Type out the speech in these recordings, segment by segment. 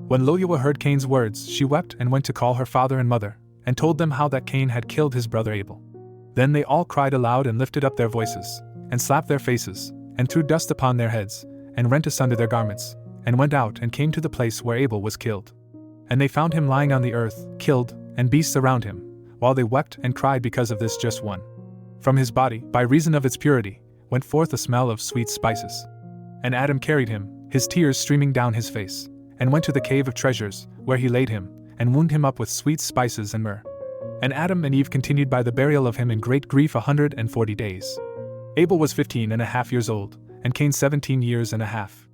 When Luluwa heard Cain's words, she wept and went to call her father and mother, and told them how that Cain had killed his brother Abel. Then they all cried aloud and lifted up their voices, and slapped their faces, and threw dust upon their heads, and rent asunder their garments, and went out and came to the place where Abel was killed. And they found him lying on the earth, killed, and beasts around him, while they wept and cried because of this just one. From his body, by reason of its purity, went forth a smell of sweet spices. And Adam carried him, his tears streaming down his face, and went to the cave of treasures, where he laid him, and wound him up with sweet spices and myrrh. And Adam and Eve continued by the burial of him in great grief 140 days. Abel was 15.5 years old, and Cain 17 years and a half.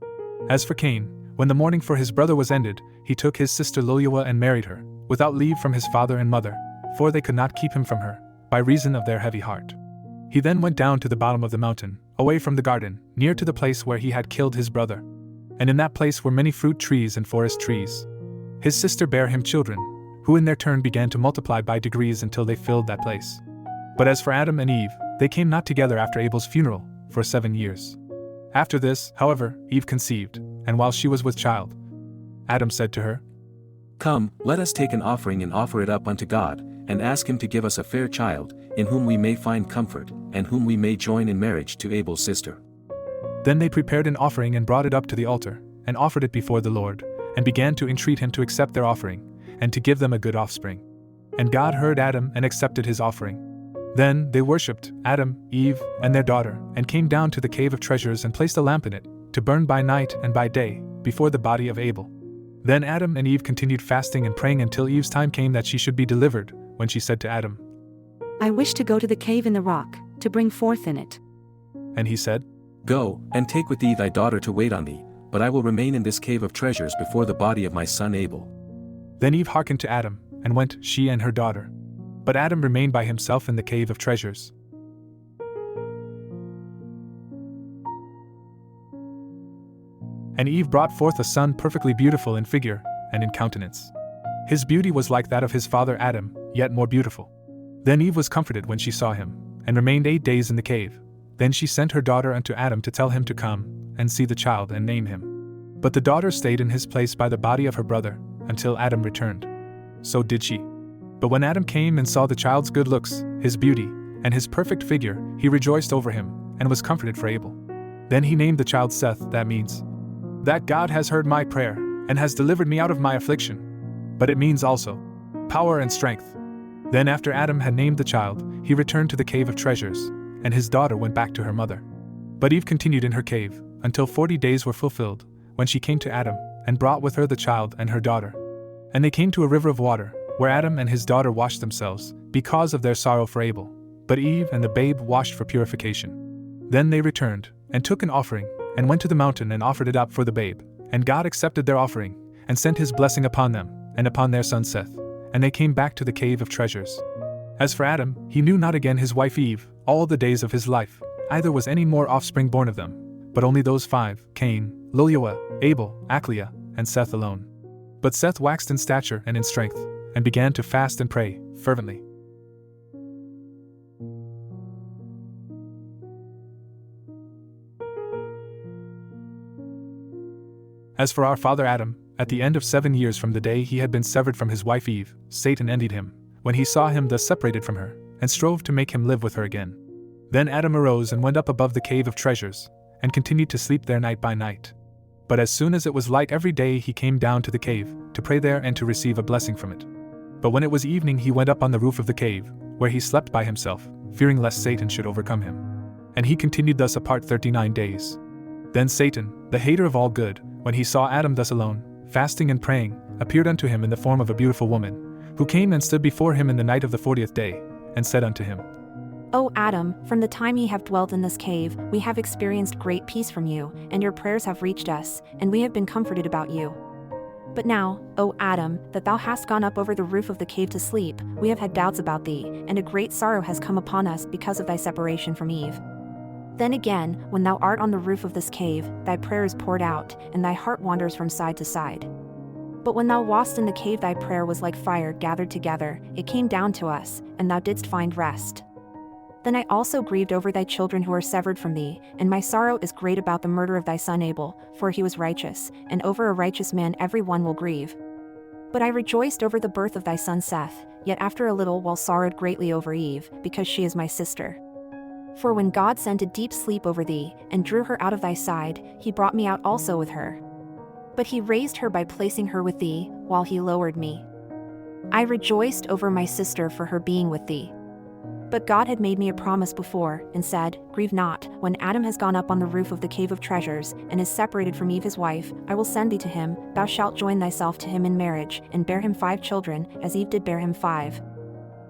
As for Cain, when the mourning for his brother was ended, he took his sister Luluwa and married her, without leave from his father and mother, for they could not keep him from her, by reason of their heavy heart. He then went down to the bottom of the mountain, away from the garden, near to the place where he had killed his brother. And in that place were many fruit trees and forest trees. His sister bare him children, who in their turn began to multiply by degrees until they filled that place. But as for Adam and Eve, they came not together after Abel's funeral, for 7 years. After this, however, Eve conceived, and while she was with child, Adam said to her, Come, let us take an offering and offer it up unto God, and ask him to give us a fair child, in whom we may find comfort, and whom we may join in marriage to Abel's sister. Then they prepared an offering and brought it up to the altar, and offered it before the Lord, and began to entreat him to accept their offering, and to give them a good offspring. And God heard Adam and accepted his offering. Then they worshipped Adam, Eve, and their daughter, and came down to the cave of treasures and placed a lamp in it, to burn by night and by day, before the body of Abel. Then Adam and Eve continued fasting and praying until Eve's time came that she should be delivered, when she said to Adam, I wish to go to the cave in the rock, to bring forth in it. And he said, Go, and take with thee thy daughter to wait on thee, but I will remain in this cave of treasures before the body of my son Abel. Then Eve hearkened to Adam, and went, she and her daughter. But Adam remained by himself in the cave of treasures. And Eve brought forth a son perfectly beautiful in figure, and in countenance. His beauty was like that of his father Adam, yet more beautiful. Then Eve was comforted when she saw him, and remained 8 days in the cave. Then she sent her daughter unto Adam to tell him to come, and see the child and name him. But the daughter stayed in his place by the body of her brother, until Adam returned. So did she. But when Adam came and saw the child's good looks, his beauty, and his perfect figure, he rejoiced over him, and was comforted for Abel. Then he named the child Seth, that means, that God has heard my prayer, and has delivered me out of my affliction. But it means also, power and strength. Then after Adam had named the child, he returned to the cave of treasures, and his daughter went back to her mother. But Eve continued in her cave, until 40 days were fulfilled, when she came to Adam, and brought with her the child and her daughter. And they came to a river of water, where Adam and his daughter washed themselves, because of their sorrow for Abel. But Eve and the babe washed for purification. Then they returned, and took an offering, and went to the mountain and offered it up for the babe. And God accepted their offering, and sent his blessing upon them, and upon their son Seth. And they came back to the cave of treasures. As for Adam, he knew not again his wife Eve, all the days of his life, either was any more offspring born of them, but only those 5, Cain, Luluwa, Abel, Aklia, and Seth alone. But Seth waxed in stature and in strength, and began to fast and pray, fervently. As for our father Adam, at the end of 7 years from the day he had been severed from his wife Eve, Satan envied him, when he saw him thus separated from her, and strove to make him live with her again. Then Adam arose and went up above the cave of treasures, and continued to sleep there night by night. But as soon as it was light every day he came down to the cave, to pray there and to receive a blessing from it. But when it was evening he went up on the roof of the cave, where he slept by himself, fearing lest Satan should overcome him. And he continued thus apart 39 days. Then Satan, the hater of all good, when he saw Adam thus alone, fasting and praying, appeared unto him in the form of a beautiful woman, who came and stood before him in the night of the 40th day, and said unto him, O Adam, from the time ye have dwelt in this cave, we have experienced great peace from you, and your prayers have reached us, and we have been comforted about you. But now, O Adam, that thou hast gone up over the roof of the cave to sleep, we have had doubts about thee, and a great sorrow has come upon us because of thy separation from Eve. Then again, when thou art on the roof of this cave, thy prayer is poured out, and thy heart wanders from side to side. But when thou wast in the cave thy prayer was like fire gathered together, it came down to us, and thou didst find rest. Then I also grieved over thy children who are severed from thee, and my sorrow is great about the murder of thy son Abel, for he was righteous, and over a righteous man every one will grieve. But I rejoiced over the birth of thy son Seth, yet after a little while sorrowed greatly over Eve, because she is my sister. For when God sent a deep sleep over thee, and drew her out of thy side, he brought me out also with her. But he raised her by placing her with thee, while he lowered me. I rejoiced over my sister for her being with thee. But God had made me a promise before, and said, Grieve not, when Adam has gone up on the roof of the cave of treasures, and is separated from Eve his wife, I will send thee to him, thou shalt join thyself to him in marriage, and bear him 5 children, as Eve did bear him 5.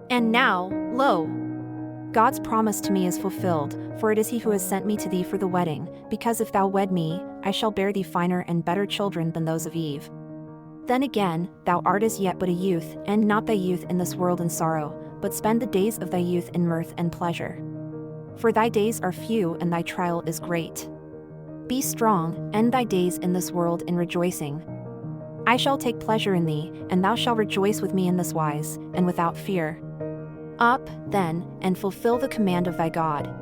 And now, lo! God's promise to me is fulfilled, for it is he who has sent me to thee for the wedding, because if thou wed me, I shall bear thee finer and better children than those of Eve. Then again, thou art as yet but a youth, and not thy youth in this world in sorrow, but spend the days of thy youth in mirth and pleasure. For thy days are few and thy trial is great. Be strong, end thy days in this world in rejoicing. I shall take pleasure in thee, and thou shalt rejoice with me in this wise, and without fear. Up, then, and fulfill the command of thy God.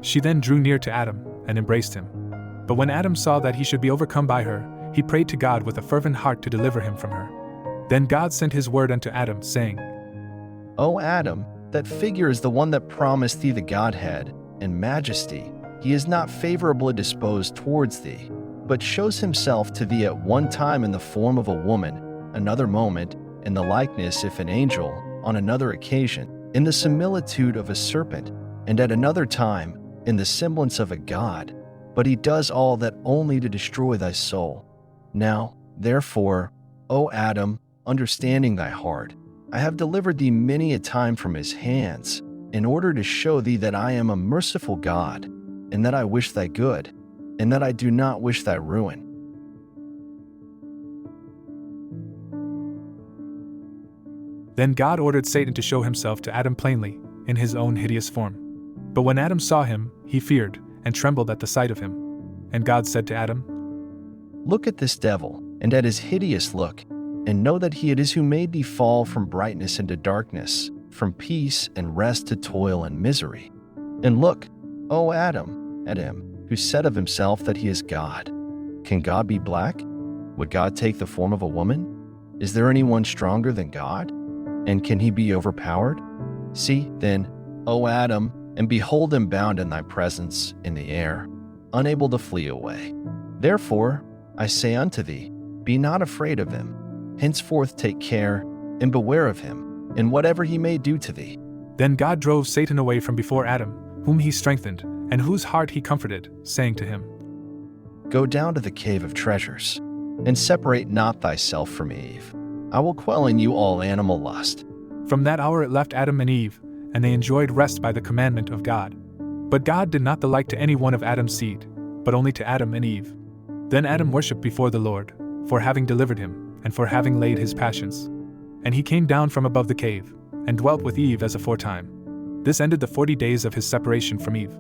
She then drew near to Adam, and embraced him. But when Adam saw that he should be overcome by her, he prayed to God with a fervent heart to deliver him from her. Then God sent his word unto Adam, saying, O Adam, that figure is the one that promised thee the Godhead and majesty. He is not favorably disposed towards thee, but shows himself to thee at one time in the form of a woman, another moment in the likeness if an angel, on another occasion in the similitude of a serpent, and at another time in the semblance of a god. But he does all that only to destroy thy soul. Now, therefore, O Adam, understanding thy heart, I have delivered thee many a time from his hands, in order to show thee that I am a merciful God, and that I wish thy good, and that I do not wish thy ruin. Then God ordered Satan to show himself to Adam plainly, in his own hideous form. But when Adam saw him, he feared, and trembled at the sight of him. And God said to Adam, Look at this devil, and at his hideous look, and know that he it is who made thee fall from brightness into darkness, from peace and rest to toil and misery. And look, O Adam, at him, who said of himself that he is God. Can God be black? Would God take the form of a woman? Is there anyone stronger than God? And can he be overpowered? See, then, O Adam, and behold him bound in thy presence in the air, unable to flee away. Therefore, I say unto thee, be not afraid of him. Henceforth take care, and beware of him, in whatever he may do to thee. Then God drove Satan away from before Adam, whom he strengthened, and whose heart he comforted, saying to him, Go down to the cave of treasures, and separate not thyself from Eve. I will quell in you all animal lust. From that hour it left Adam and Eve, and they enjoyed rest by the commandment of God. But God did not delight to any one of Adam's seed, but only to Adam and Eve. Then Adam worshipped before the Lord, for having delivered him, and for having laid his passions. And he came down from above the cave, and dwelt with Eve as aforetime. This ended the 40 days of his separation from Eve.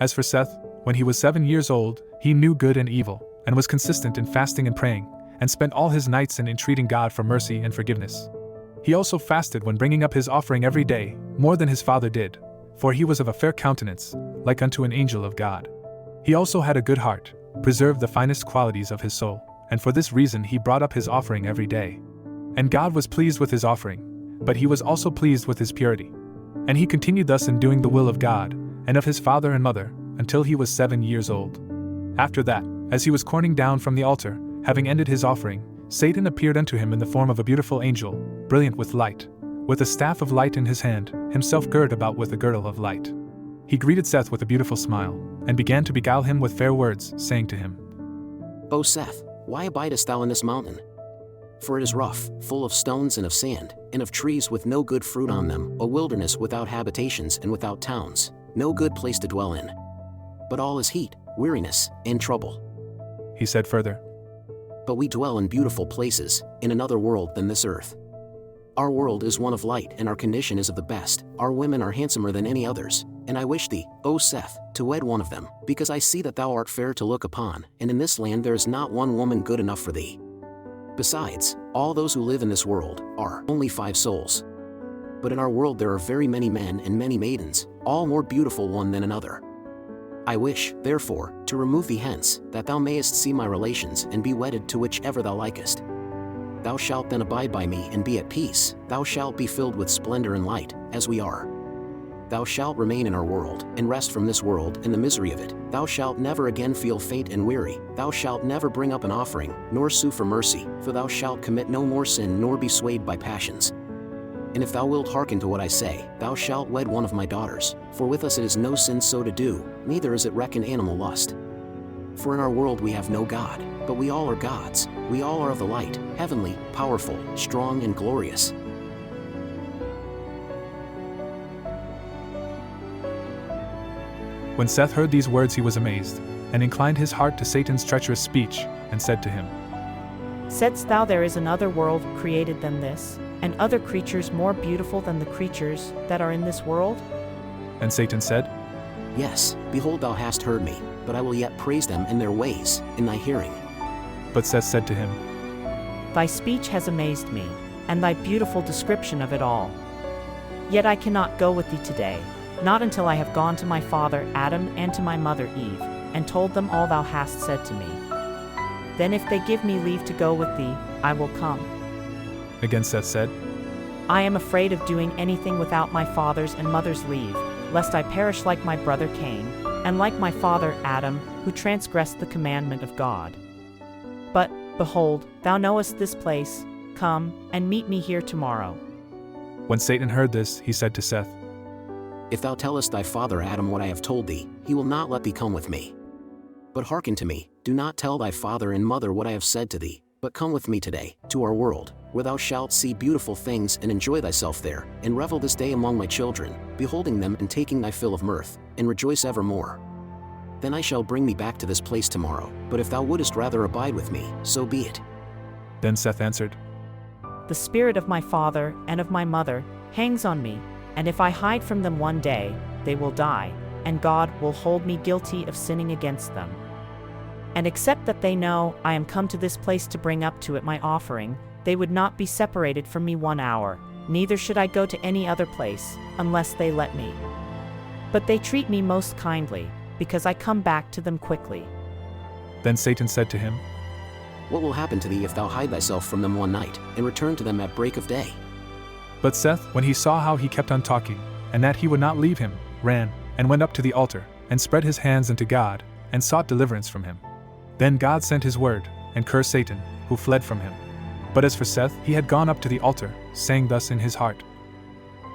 As for Seth, when he was 7 years old, he knew good and evil, and was consistent in fasting and praying, and spent all his nights in entreating God for mercy and forgiveness. He also fasted when bringing up his offering every day, more than his father did, for he was of a fair countenance, like unto an angel of God. He also had a good heart, preserved the finest qualities of his soul, and for this reason he brought up his offering every day. And God was pleased with his offering, but he was also pleased with his purity. And he continued thus in doing the will of God, and of his father and mother, until he was 7 years old. After that, as he was corning down from the altar, having ended his offering, Satan appeared unto him in the form of a beautiful angel, brilliant with light, with a staff of light in his hand, himself girt about with a girdle of light. He greeted Seth with a beautiful smile, and began to beguile him with fair words, saying to him, O Seth, why abidest thou in this mountain? For it is rough, full of stones and of sand, and of trees with no good fruit on them, a wilderness without habitations and without towns, no good place to dwell in. But all is heat, weariness, and trouble. He said further, But we dwell in beautiful places, in another world than this earth. Our world is one of light, and our condition is of the best. Our women are handsomer than any others, and I wish thee, O Seth, to wed one of them, because I see that thou art fair to look upon, and in this land there is not one woman good enough for thee. Besides, all those who live in this world are only 5 souls. But in our world there are very many men and many maidens, all more beautiful one than another. I wish, therefore, to remove thee hence, that thou mayest see my relations and be wedded to whichever thou likest. Thou shalt then abide by me and be at peace, thou shalt be filled with splendor and light, as we are. Thou shalt remain in our world, and rest from this world and the misery of it. Thou shalt never again feel faint and weary. Thou shalt never bring up an offering, nor sue for mercy, for thou shalt commit no more sin nor be swayed by passions. And if thou wilt hearken to what I say, thou shalt wed one of my daughters, for with us it is no sin so to do, neither is it reckoned animal lust. For in our world we have no God, but we all are gods, we all are of the light, heavenly, powerful, strong and glorious. When Seth heard these words he was amazed, and inclined his heart to Satan's treacherous speech, and said to him, Saidst thou there is another world created than this, and other creatures more beautiful than the creatures that are in this world? And Satan said, Yes, behold thou hast heard me, but I will yet praise them in their ways, in thy hearing. But Seth said to him, Thy speech has amazed me, and thy beautiful description of it all. Yet I cannot go with thee today, not until I have gone to my father Adam and to my mother Eve, and told them all thou hast said to me. Then if they give me leave to go with thee, I will come. Again Seth said, I am afraid of doing anything without my father's and mother's leave, lest I perish like my brother Cain, and like my father Adam, who transgressed the commandment of God. But, behold, thou knowest this place, come, and meet me here tomorrow. When Satan heard this, he said to Seth, If thou tellest thy father Adam what I have told thee, he will not let thee come with me. But hearken to me, do not tell thy father and mother what I have said to thee, but come with me today, to our world, where thou shalt see beautiful things and enjoy thyself there, and revel this day among my children, beholding them and taking thy fill of mirth, and rejoice evermore. Then I shall bring thee back to this place tomorrow, but if thou wouldest rather abide with me, so be it. Then Seth answered, The spirit of my father and of my mother hangs on me, and if I hide from them one day, they will die, and God will hold me guilty of sinning against them. And except that they know I am come to this place to bring up to it my offering, they would not be separated from me 1 hour, neither should I go to any other place, unless they let me. But they treat me most kindly, because I come back to them quickly. Then Satan said to him, What will happen to thee if thou hide thyself from them one night, and return to them at break of day? But Seth, when he saw how he kept on talking, and that he would not leave him, ran, and went up to the altar, and spread his hands unto God, and sought deliverance from him. Then God sent his word, and cursed Satan, who fled from him. But as for Seth, he had gone up to the altar, saying thus in his heart,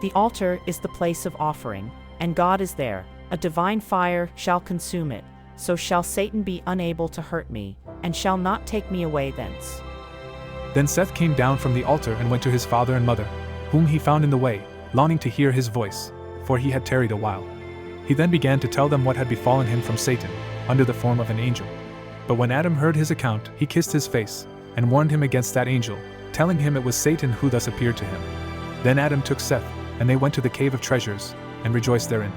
The altar is the place of offering, and God is there. A divine fire shall consume it, so shall Satan be unable to hurt me, and shall not take me away thence. Then Seth came down from the altar and went to his father and mother, whom he found in the way, longing to hear his voice, for he had tarried a while. He then began to tell them what had befallen him from Satan, under the form of an angel. But when Adam heard his account, he kissed his face, and warned him against that angel, telling him it was Satan who thus appeared to him. Then Adam took Seth, and they went to the cave of treasures, and rejoiced therein.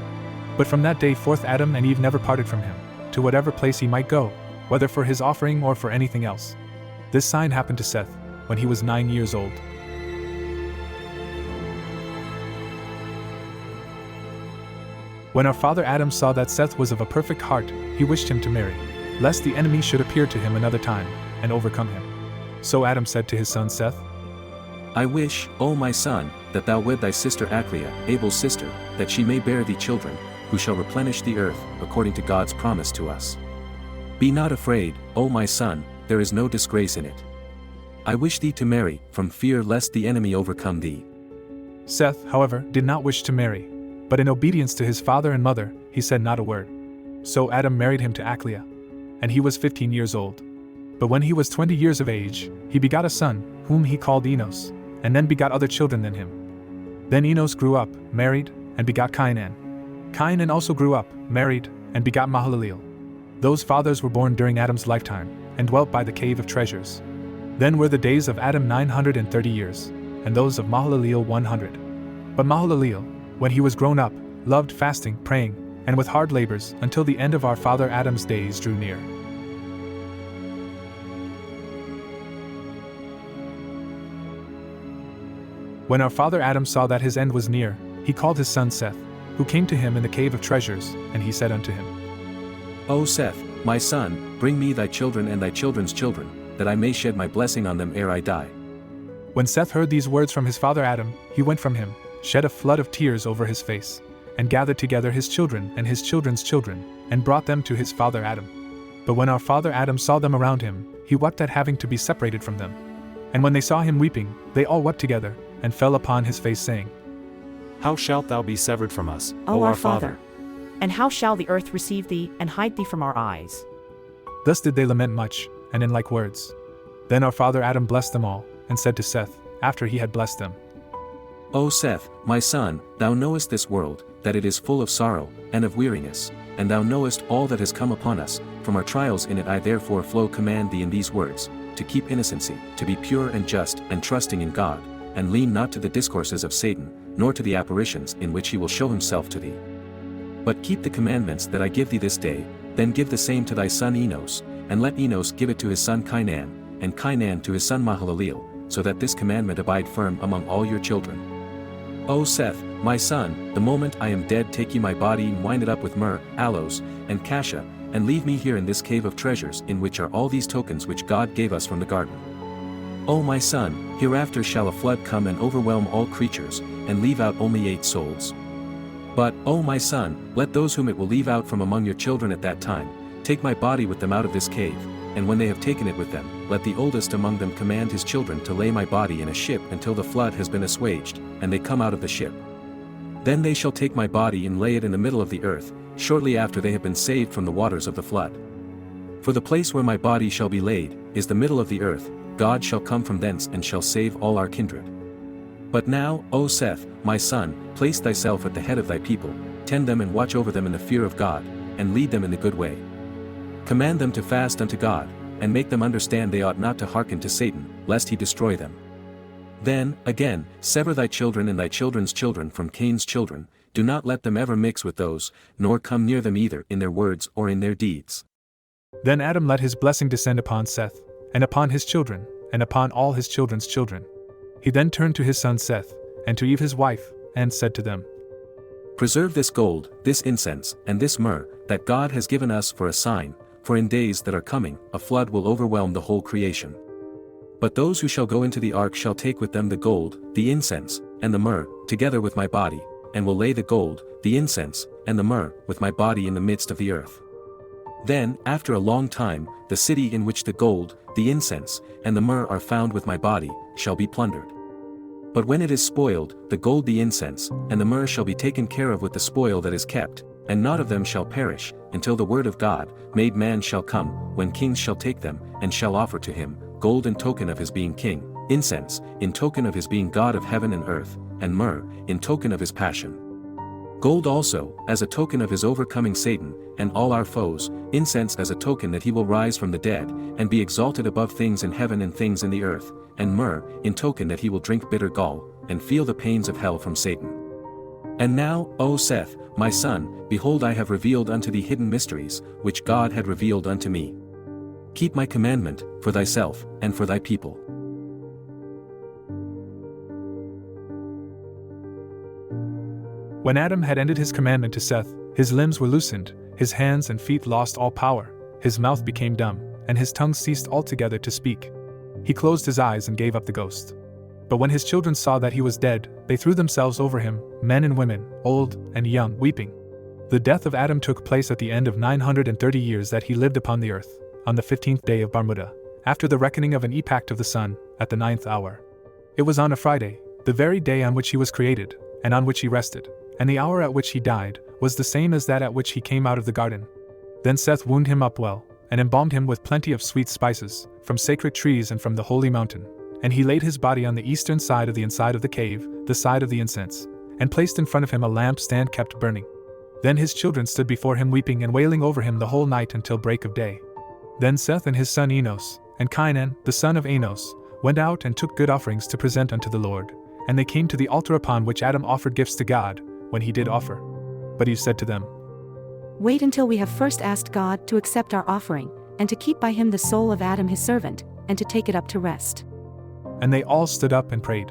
But from that day forth Adam and Eve never parted from him, to whatever place he might go, whether for his offering or for anything else. This sign happened to Seth, when he was 9 years old. When our father Adam saw that Seth was of a perfect heart, he wished him to marry, lest the enemy should appear to him another time, and overcome him. So Adam said to his son Seth, I wish, O my son, that thou wed thy sister Aclia, Abel's sister, that she may bear thee children, who shall replenish the earth, according to God's promise to us. Be not afraid, O my son, there is no disgrace in it. I wish thee to marry, from fear lest the enemy overcome thee. Seth, however, did not wish to marry, but in obedience to his father and mother, he said not a word. So Adam married him to Aclia, and he was 15 years old. But when he was 20 years of age, he begot a son, whom he called Enos, and then begot other children than him. Then Enos grew up, married, and begot Cainan. Cainan also grew up, married, and begot Mahalaleel. Those fathers were born during Adam's lifetime, and dwelt by the cave of treasures. Then were the days of Adam 930 years, and those of Mahalaleel 100. But Mahalaleel, when he was grown up, loved fasting, praying, and with hard labors, until the end of our father Adam's days drew near. When our father Adam saw that his end was near, he called his son Seth, who came to him in the cave of treasures, and he said unto him, O Seth, my son, bring me thy children and thy children's children, that I may shed my blessing on them ere I die. When Seth heard these words from his father Adam, he went from him, shed a flood of tears over his face, and gathered together his children and his children's children, and brought them to his father Adam. But when our father Adam saw them around him, he wept at having to be separated from them. And when they saw him weeping, they all wept together, and fell upon his face, saying, How shalt thou be severed from us, O our Father? And how shall the earth receive thee, and hide thee from our eyes? Thus did they lament much, and in like words. Then our father Adam blessed them all, and said to Seth, after he had blessed them, O Seth, my son, thou knowest this world, that it is full of sorrow, and of weariness, and thou knowest all that has come upon us, from our trials in it I therefore command thee in these words, to keep innocency, to be pure and just, and trusting in God, and lean not to the discourses of Satan, nor to the apparitions in which he will show himself to thee. But keep the commandments that I give thee this day, then give the same to thy son Enos, and let Enos give it to his son Cainan, and Cainan to his son Mahalaleel, so that this commandment abide firm among all your children. O Seth, my son, the moment I am dead take ye my body and wind it up with myrrh, aloes, and cassia, and leave me here in this cave of treasures in which are all these tokens which God gave us from the garden. O my son, hereafter shall a flood come and overwhelm all creatures, and leave out only 8 souls. But, O my son, let those whom it will leave out from among your children at that time, take my body with them out of this cave, and when they have taken it with them, let the oldest among them command his children to lay my body in a ship until the flood has been assuaged, and they come out of the ship. Then they shall take my body and lay it in the middle of the earth, shortly after they have been saved from the waters of the flood. For the place where my body shall be laid, is the middle of the earth, God shall come from thence and shall save all our kindred. But now, O Seth, my son, place thyself at the head of thy people, tend them and watch over them in the fear of God, and lead them in the good way. Command them to fast unto God, and make them understand they ought not to hearken to Satan, lest he destroy them. Then, again, sever thy children and thy children's children from Cain's children, do not let them ever mix with those, nor come near them either in their words or in their deeds. Then Adam let his blessing descend upon Seth, and upon his children, and upon all his children's children. He then turned to his son Seth, and to Eve his wife, and said to them, Preserve this gold, this incense, and this myrrh, that God has given us for a sign, for in days that are coming, a flood will overwhelm the whole creation. But those who shall go into the ark shall take with them the gold, the incense, and the myrrh, together with my body, and will lay the gold, the incense, and the myrrh, with my body in the midst of the earth. Then, after a long time, the city in which the gold, the incense, and the myrrh are found with my body, shall be plundered. But when it is spoiled, the gold, the incense, and the myrrh shall be taken care of with the spoil that is kept, and not of them shall perish, until the word of God, made man shall come, when kings shall take them, and shall offer to him, gold in token of his being king, incense, in token of his being God of heaven and earth, and myrrh, in token of his passion. Gold also, as a token of his overcoming Satan, and all our foes, incense as a token that he will rise from the dead, and be exalted above things in heaven and things in the earth, and myrrh, in token that he will drink bitter gall, and feel the pains of hell from Satan. And now, O Seth, my son, behold I have revealed unto thee hidden mysteries, which God had revealed unto me. Keep my commandment, for thyself, and for thy people. When Adam had ended his commandment to Seth, his limbs were loosened, his hands and feet lost all power, his mouth became dumb, and his tongue ceased altogether to speak. He closed his eyes and gave up the ghost. But when his children saw that he was dead, they threw themselves over him, men and women, old and young, weeping. The death of Adam took place at the end of 930 years that he lived upon the earth, on the 15th day of Barmuda, after the reckoning of an epoch of the sun, at the 9th hour. It was on a Friday, the very day on which he was created, and on which he rested, and the hour at which he died was the same as that at which he came out of the garden. Then Seth wound him up well, and embalmed him with plenty of sweet spices, from sacred trees and from the holy mountain. And he laid his body on the eastern side of the inside of the cave, the side of the incense, and placed in front of him a lampstand kept burning. Then his children stood before him weeping and wailing over him the whole night until break of day. Then Seth and his son Enos, and Cainan, the son of Enos, went out and took good offerings to present unto the Lord, and they came to the altar upon which Adam offered gifts to God, when he did offer. But he said to them, Wait until we have first asked God to accept our offering, and to keep by him the soul of Adam his servant, and to take it up to rest. And they all stood up and prayed.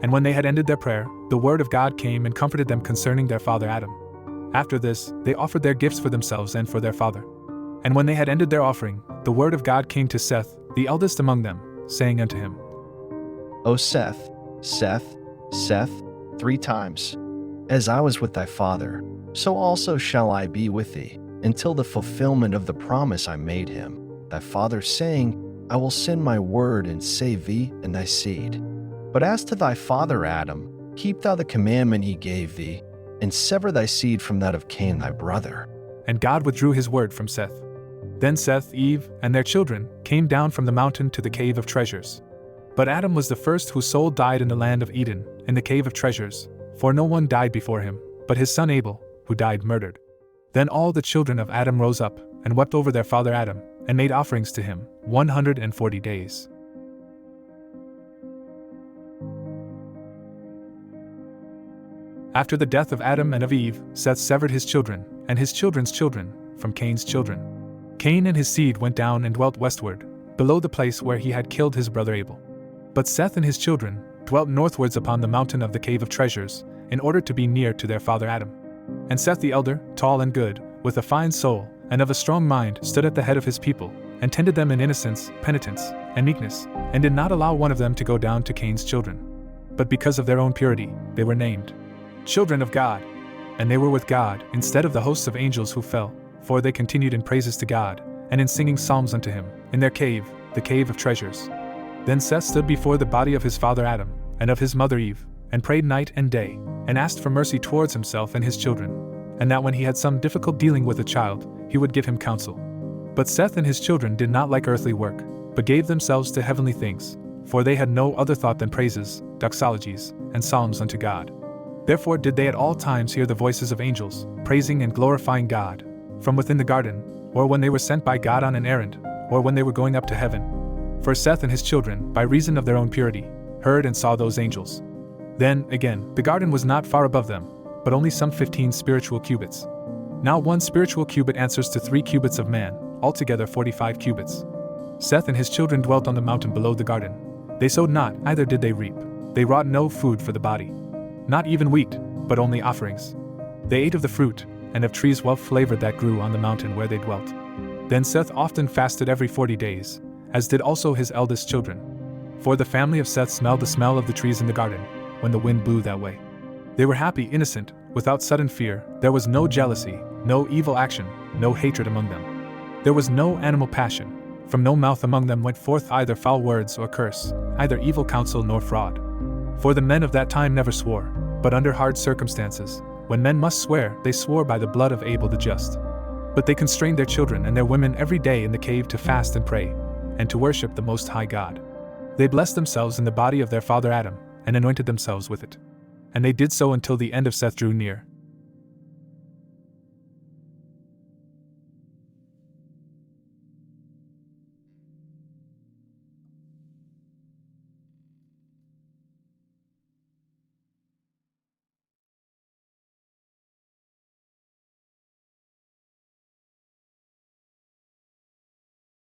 And when they had ended their prayer, the word of God came and comforted them concerning their father Adam. After this, they offered their gifts for themselves and for their father. And when they had ended their offering, the word of God came to Seth, the eldest among them, saying unto him, O Seth, Seth, Seth, 3 times. As I was with thy father, so also shall I be with thee, until the fulfillment of the promise I made him, thy father, saying, I will send my word and save thee and thy seed. But as to thy father Adam, keep thou the commandment he gave thee, and sever thy seed from that of Cain thy brother. And God withdrew his word from Seth. Then Seth, Eve, and their children came down from the mountain to the cave of treasures. But Adam was the first whose soul died in the land of Eden, in the cave of treasures, for no one died before him, but his son Abel, who died murdered. Then all the children of Adam rose up, and wept over their father Adam, and made offerings to him 140 days. After the death of Adam and of Eve, Seth severed his children, and his children's children, from Cain's children. Cain and his seed went down and dwelt westward, below the place where he had killed his brother Abel. But Seth and his children dwelt northwards upon the mountain of the cave of treasures, in order to be near to their father Adam. And Seth the elder, tall and good, with a fine soul, and of a strong mind, stood at the head of his people, and tended them in innocence, penitence, and meekness, and did not allow one of them to go down to Cain's children. But because of their own purity, they were named children of God. And they were with God, instead of the hosts of angels who fell, for they continued in praises to God, and in singing psalms unto him, in their cave, the cave of treasures. Then Seth stood before the body of his father Adam, and of his mother Eve, and prayed night and day, and asked for mercy towards himself and his children, and that when he had some difficult dealing with a child, he would give him counsel. But Seth and his children did not like earthly work, but gave themselves to heavenly things, for they had no other thought than praises, doxologies, and psalms unto God. Therefore did they at all times hear the voices of angels, praising and glorifying God, from within the garden, or when they were sent by God on an errand, or when they were going up to heaven. For Seth and his children, by reason of their own purity, heard and saw those angels. Then, again, the garden was not far above them, but only some 15 spiritual cubits. Now 1 spiritual cubit answers to 3 cubits of man, altogether 45 cubits. Seth and his children dwelt on the mountain below the garden. They sowed not, neither did they reap. They wrought no food for the body. Not even wheat, but only offerings. They ate of the fruit, and of trees well flavored that grew on the mountain where they dwelt. Then Seth often fasted every 40 days, as did also his eldest children. For the family of Seth smelled the smell of the trees in the garden, when the wind blew that way. They were happy, innocent, without sudden fear. There was no jealousy, no evil action, no hatred among them. There was no animal passion. From no mouth among them went forth either foul words or curse, either evil counsel nor fraud. For the men of that time never swore, but under hard circumstances, when men must swear, they swore by the blood of Abel the just. But they constrained their children and their women every day in the cave to fast and pray, and to worship the Most High God. They blessed themselves in the body of their father Adam, and anointed themselves with it. And they did so until the end of Seth drew near,